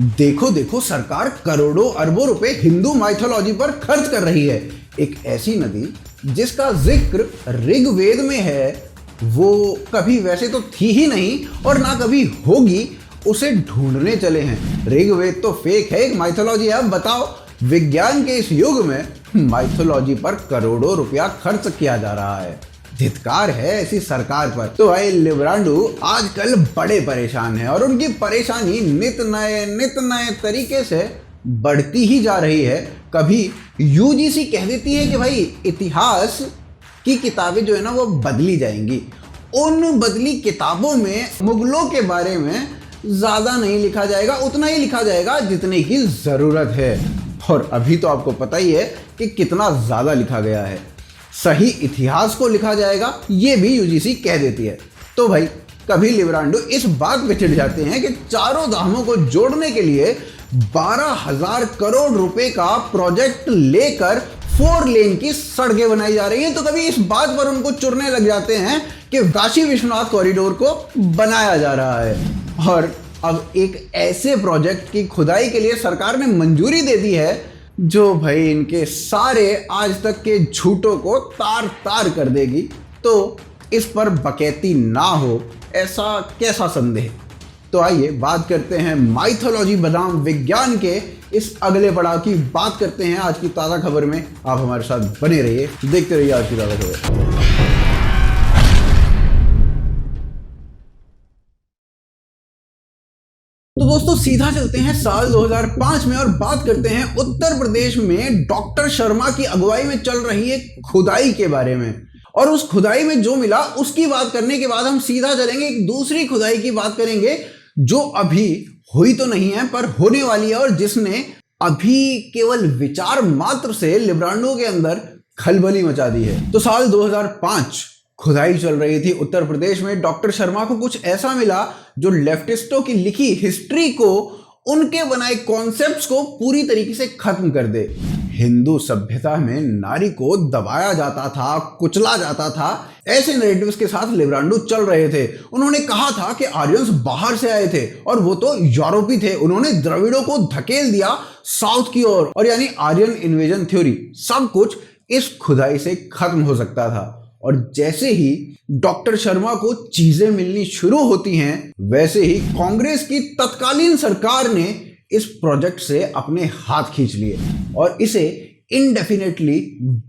देखो देखो, सरकार करोड़ों अरबों रुपए हिंदू माइथोलॉजी पर खर्च कर रही है। एक ऐसी नदी जिसका जिक्र ऋग्वेद में है, वो कभी वैसे तो थी ही नहीं और ना कभी होगी, उसे ढूंढने चले हैं। ऋग्वेद तो फेक है, एक माइथोलॉजी है। अब बताओ, विज्ञान के इस युग में माइथोलॉजी पर करोड़ों रुपया खर्च किया जा रहा है। धिक्कार है ऐसी सरकार पर। तो भाई लिब्रांडो आजकल बड़े परेशान हैं और उनकी परेशानी नित नए तरीके से बढ़ती ही जा रही है। कभी यूजीसी कह देती है कि भाई इतिहास की किताबें जो है ना वो बदली जाएंगी। उन बदली किताबों में मुगलों के बारे में ज्यादा नहीं लिखा जाएगा, उतना ही लिखा जाएगा जितने की जरूरत है। और अभी तो आपको पता ही है कि कितना ज्यादा लिखा गया है। सही इतिहास को लिखा जाएगा, ये भी यूजीसी कह देती है। तो भाई कभी लिब्रांडो इस बात पे चिढ़ जाते हैं कि चारों धामों को जोड़ने के लिए 12,000 करोड़ रुपए का प्रोजेक्ट लेकर 4 लेन की सड़कें बनाई जा रही हैं। तो कभी इस बात पर उनको चुरने लग जाते हैं कि काशी विश्वनाथ कॉरिडोर को बनाया जा रहा है। और अब एक ऐसे प्रोजेक्ट की खुदाई के लिए सरकार ने मंजूरी दे दी है जो भाई इनके सारे आज तक के झूठों को तार तार कर देगी। तो इस पर बकैती ना हो, ऐसा कैसा संदेह। तो आइए बात करते हैं माइथोलॉजी बनाम विज्ञान के इस अगले पड़ाव की। बात करते हैं आज की ताज़ा खबर में। आप हमारे साथ बने रहिए, देखते रहिए आज की ताज़ा खबर। तो दोस्तों सीधा चलते हैं साल 2005 में और बात करते हैं उत्तर प्रदेश में डॉक्टर शर्मा की अगुवाई में चल रही एक खुदाई के बारे में। और उस खुदाई में जो मिला उसकी बात करने के बाद हम सीधा चलेंगे एक दूसरी खुदाई की बात करेंगे जो अभी हुई तो नहीं है पर होने वाली है और जिसने अभी केवल विचार मात्र से लिब्रांडो के अंदर खलबली मचा दी है। तो साल 2005 खुदाई चल रही थी उत्तर प्रदेश में। डॉक्टर शर्मा को कुछ ऐसा मिला जो लेफ्टिस्टों की लिखी हिस्ट्री को, उनके बनाए कॉन्सेप्ट्स को पूरी तरीके से खत्म कर दे। हिंदू सभ्यता में नारी को दबाया जाता था, कुचला जाता था, ऐसे नैरेटिव्स के साथ लिब्रांडो चल रहे थे। उन्होंने कहा था कि आर्यंस बाहर से आए थे और वो तो यूरोपी थे। उन्होंने द्रविड़ों को धकेल दिया साउथ की ओर और यानी आर्यन इन्वेजन थ्योरी। सब कुछ इस खुदाई से खत्म हो सकता था। और जैसे ही डॉक्टर शर्मा को चीजें मिलनी शुरू होती हैं, वैसे ही कांग्रेस की तत्कालीन सरकार ने इस प्रोजेक्ट से अपने हाथ खींच लिए और इसे इंडेफिनेटली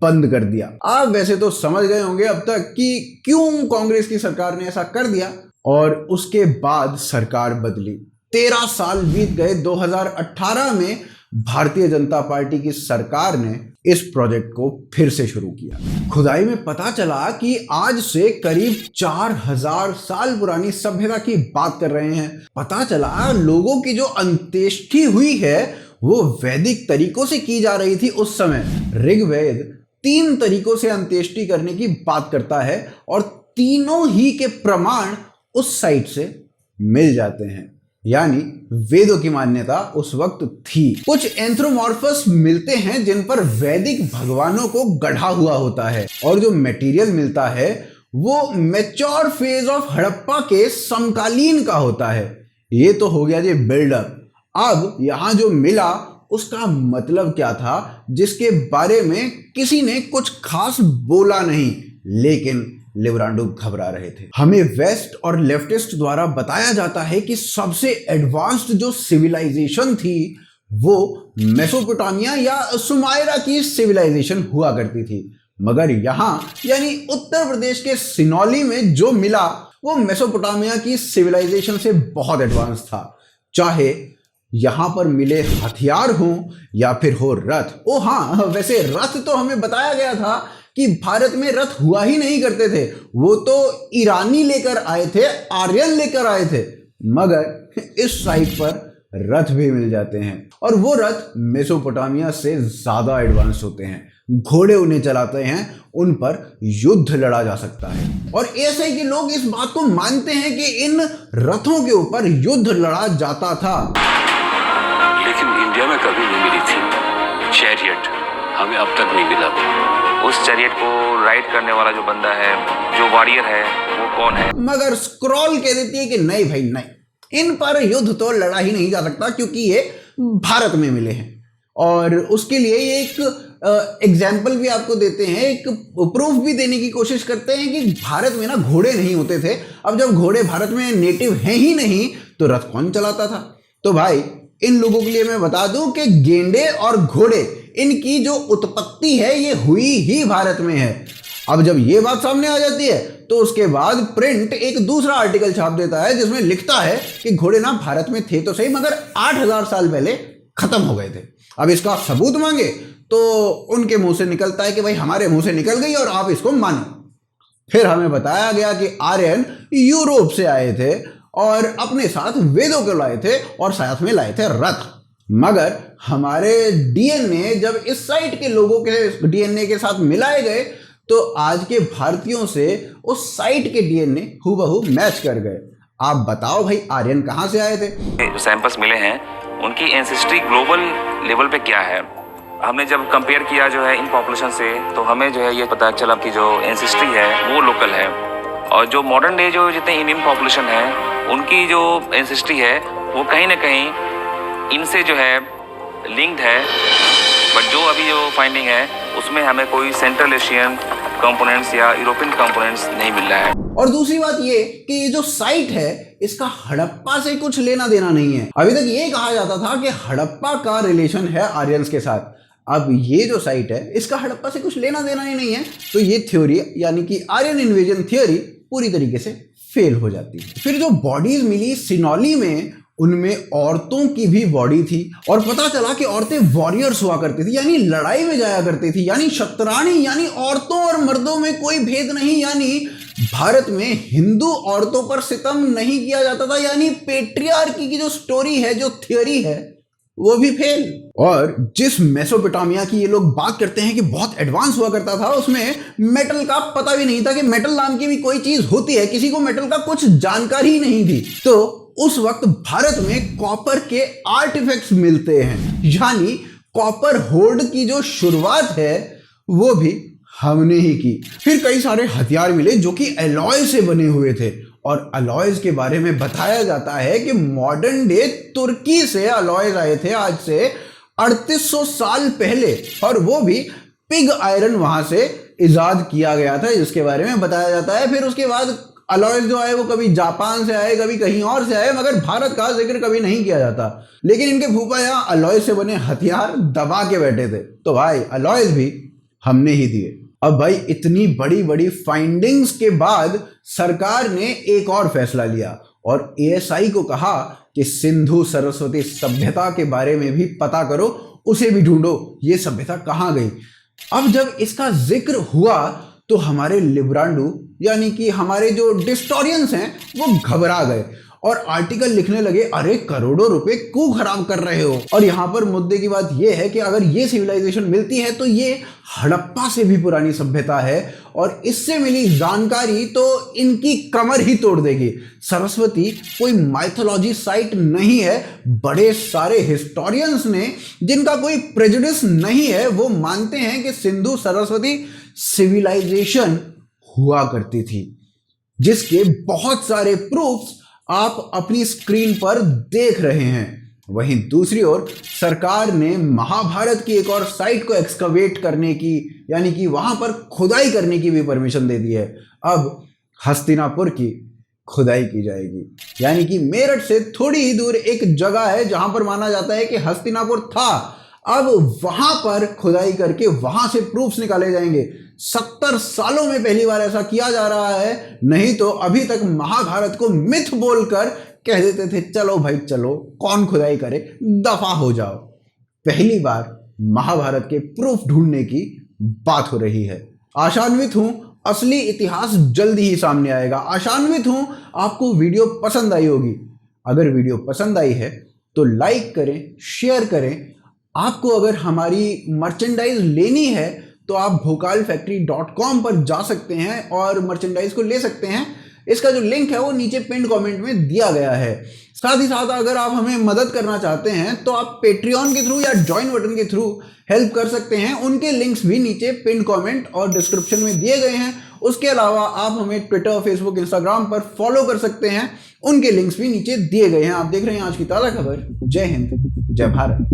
बंद कर दिया। आप वैसे तो समझ गए होंगे अब तक कि क्यों कांग्रेस की सरकार ने ऐसा कर दिया। और उसके बाद सरकार बदली, 13 साल बीत गए। 2018 में भारतीय जनता पार्टी की सरकार ने इस प्रोजेक्ट को फिर से शुरू किया। खुदाई में पता चला कि आज से करीब 4000 साल पुरानी सभ्यता की बात कर रहे हैं। पता चला लोगों की जो अंत्येष्टि हुई है वो वैदिक तरीकों से की जा रही थी उस समय। ऋग्वेद 3 तरीकों से अंत्येष्टि करने की बात करता है और तीनों ही के प्रमाण उस साइट से मिल जाते हैं। यानी वेदों की मान्यता उस वक्त थी। कुछ एंथ्रोमॉर्फस मिलते हैं जिन पर वैदिक भगवानों को गढ़ा हुआ होता है और जो मटेरियल मिलता है वो मैच्योर फेज ऑफ हड़प्पा के समकालीन का होता है। ये तो हो गया जी बिल्डअप। अब यहां जो मिला उसका मतलब क्या था जिसके बारे में किसी ने कुछ खास बोला नहीं, लेकिन लिब्रांडो घबरा रहे थे। हमें वेस्ट और लेफ्टिस्ट द्वारा बताया जाता है कि सबसे एडवांस्ड जो सिविलाइजेशन थी वो मेसोपोटामिया या सुमायरा की सिविलाइजेशन हुआ करती थी। मगर यहां यानी उत्तर प्रदेश के सिनौली में जो मिला वो मेसोपोटामिया की सिविलाइजेशन से बहुत एडवांस था। चाहे यहां पर मिले हथियार हो या फिर हो रथ। ओ हाँ, वैसे रथ तो हमें बताया गया था कि भारत में रथ हुआ ही नहीं करते थे, वो तो ईरानी लेकर आए थे, आर्यन लेकर आए थे। मगर इस साइट पर रथ भी मिल जाते हैं और वो रथ मेसोपोटामिया से ज्यादा एडवांस होते हैं। घोड़े उन्हें चलाते हैं, उन पर युद्ध लड़ा जा सकता है। और ऐसे कि लोग इस बात को मानते हैं कि इन रथों के ऊपर युद्ध लड़ा जाता था। लेकिन इंडिया में कभी नहीं मिली थी चैरियट, हमें अब तक नहीं मिला। उस चैरियट को राइड करने वाला जो बंदा है, जो वॉरियर है, वो कौन है? मगर स्क्रॉल कह देती है कि नहीं भाई नहीं, इन पर युद्ध तो लड़ा ही नहीं जा सकता क्योंकि ये भारत में मिले हैं। और उसके लिए ये एक एग्जाम्पल भी आपको देते हैं, एक प्रूफ भी देने की कोशिश करते हैं कि भारत में ना घोड़े नहीं होते थे। अब जब घोड़े भारत में नेटिव हैं ही नहीं तो रथ कौन चलाता था? तो भाई इन लोगों के लिए मैं बता दूं कि गेंडे और घोड़े इनकी जो उत्पत्ति है ये हुई ही भारत में है। अब जब ये बात सामने आ जाती है तो उसके बाद प्रिंट एक दूसरा आर्टिकल छाप देता है जिसमें लिखता है कि घोड़े ना भारत में थे तो सही मगर 8000 साल पहले खत्म हो गए थे। अब इसका सबूत मांगे तो उनके मुंह से निकलता है कि भाई हमारे मुंह से निकल गई और आप इसको मानो। फिर हमें बताया गया कि आर्यन यूरोप से आए थे और अपने साथ वेदों को लाए थे और साथ में लाए थे रथ। मगर हमारे डीएनए जब इस साइट के लोगों के डीएनए के साथ मिलाए गए तो आज के भारतीयों से उस साइट के डीएनए हूबहू मैच कर गए। आप बताओ भाई आर्यन कहाँ से आए थे? जो सैंपल्स मिले हैं उनकी एंसेस्ट्री ग्लोबल लेवल पे क्या है, हमने जब कंपेयर किया जो है इन पॉपुलेशन से तो हमें जो है ये पता चला कि जो एंसेस्ट्री है वो लोकल है। और जो मॉडर्न डे जो जितने इंडियन पॉपुलेशन है उनकी जो एंसेस्ट्री है वो कहीं ना कहीं इनसे जो है लिंक्ड है। बट जो अभी जो फाइंडिंग है उसमें हमें कोई सेंट्रल एशियन कंपोनेंट्स या यूरोपियन कंपोनेंट्स नहीं मिल रहा है। और दूसरी बात ये कि ये जो साइट है इसका हड़प्पा से कुछ लेना देना नहीं है। अभी तक ये कहा जाता था कि हड़प्पा का रिलेशन है आर्यंस के साथ। अब ये जो साइट है इसका हड़प्पा से कुछ लेना देना ही नहीं है तो ये थ्योरी यानी कि आर्यन इन्वेजन थ्योरी पूरी तरीके से फेल हो जाती है। फिर जो बॉडीज मिली सिनौली में उनमें औरतों की भी बॉडी थी और पता चला कि औरतें वॉरियर्स हुआ करती थी यानी लड़ाई में जाया करती थी यानी शतरानी यानी औरतों और मर्दों में कोई भेद नहीं यानी भारत में हिंदू औरतों पर सितम नहीं किया जाता था यानी पेट्रियार्की की जो स्टोरी है जो थ्योरी है वो भी फेल। और जिस मेसोपोटामिया की ये लोग बात करते हैं कि बहुत एडवांस हुआ करता था उसमें मेटल का पता भी नहीं था कि मेटल नाम की भी कोई चीज होती है, किसी को मेटल का कुछ जानकारी नहीं थी। तो उस वक्त भारत में कॉपर के आर्टिफैक्ट्स मिलते हैं यानी कॉपर होर्ड की जो शुरुआत है वो भी हमने ही की। फिर कई सारे हथियार मिले जो कि अलॉय से बने हुए थे और अलॉयज के बारे में बताया जाता है कि मॉडर्न डे तुर्की से अलॉयज आए थे आज से 3800 साल पहले और वो भी पिग आयरन वहां से इजाद किया गया था जिसके बारे में बताया जाता है। फिर उसके बाद अलॉयज जो आए वो कभी जापान से आए कभी कहीं और से आए मगर भारत का जिक्र कभी नहीं किया जाता। लेकिन इनके फूफा यहाँ अलॉय से बने हथियार दबा के बैठे थे तो भाई अलॉयज भी हमने ही दिए। अब भाई इतनी बड़ी बड़ी फाइंडिंग्स के बाद सरकार ने एक और फैसला लिया और एएसआई को कहा कि सिंधु सरस्वती सभ्यता के बारे में भी पता करो, उसे भी ढूंढो, ये सभ्यता कहाँ गई। अब जब इसका जिक्र हुआ तो हमारे लिब्रांडू यानी कि हमारे जो डिस्टोरियंस हैं वो घबरा गए और आर्टिकल लिखने लगे अरे करोड़ों रुपए क्यों खराब कर रहे हो। और यहां पर मुद्दे की बात यह है कि अगर ये सिविलाइजेशन मिलती है तो ये हड़प्पा से भी पुरानी सभ्यता है और इससे मिली जानकारी तो इनकी कमर ही तोड़ देगी। सरस्वती कोई माइथोलॉजी साइट नहीं है। बड़े सारे हिस्टोरियंस ने जिनका कोई प्रेजुडिस नहीं है वो मानते हैं कि सिंधु सरस्वती सिविलाइजेशन हुआ करती थी जिसके बहुत सारे प्रूफ्स आप अपनी स्क्रीन पर देख रहे हैं। वहीं दूसरी ओर सरकार ने महाभारत की एक और साइट को एक्सकवेट करने की यानी कि वहां पर खुदाई करने की भी परमिशन दे दी है। अब हस्तिनापुर की खुदाई की जाएगी यानी कि मेरठ से थोड़ी ही दूर एक जगह है जहां पर माना जाता है कि हस्तिनापुर था। अब वहां पर खुदाई करके वहां से प्रूफ्स निकाले जाएंगे। 70 सालों में पहली बार ऐसा किया जा रहा है, नहीं तो अभी तक महाभारत को मिथ बोलकर कह देते थे चलो भाई चलो कौन खुदाई करे, दफा हो जाओ। पहली बार महाभारत के प्रूफ ढूंढने की बात हो रही है। आशान्वित हूं असली इतिहास जल्दी ही सामने आएगा। आशान्वित हूं आपको वीडियो पसंद आई होगी। अगर वीडियो पसंद आई है तो लाइक करें, शेयर करें। आपको अगर हमारी मर्चेंडाइज लेनी है तो आप भोकालफैक्ट्री.com पर जा सकते हैं और मर्चेंडाइज को ले सकते हैं। इसका जो लिंक है वो नीचे पिन कमेंट में दिया गया है। साथ ही साथ अगर आप हमें मदद करना चाहते हैं तो आप पेट्रियन के थ्रू या ज्वाइन बटन के थ्रू हेल्प कर सकते हैं। उनके लिंक्स भी नीचे पिन कमेंट और डिस्क्रिप्शन में दिए गए हैं। उसके अलावा आप हमें ट्विटर, फेसबुक, इंस्टाग्राम पर फॉलो कर सकते हैं। उनके लिंक्स भी नीचे दिए गए हैं। आप देख रहे हैं आज की ताज़ा खबर। जय हिंद, जय भारत।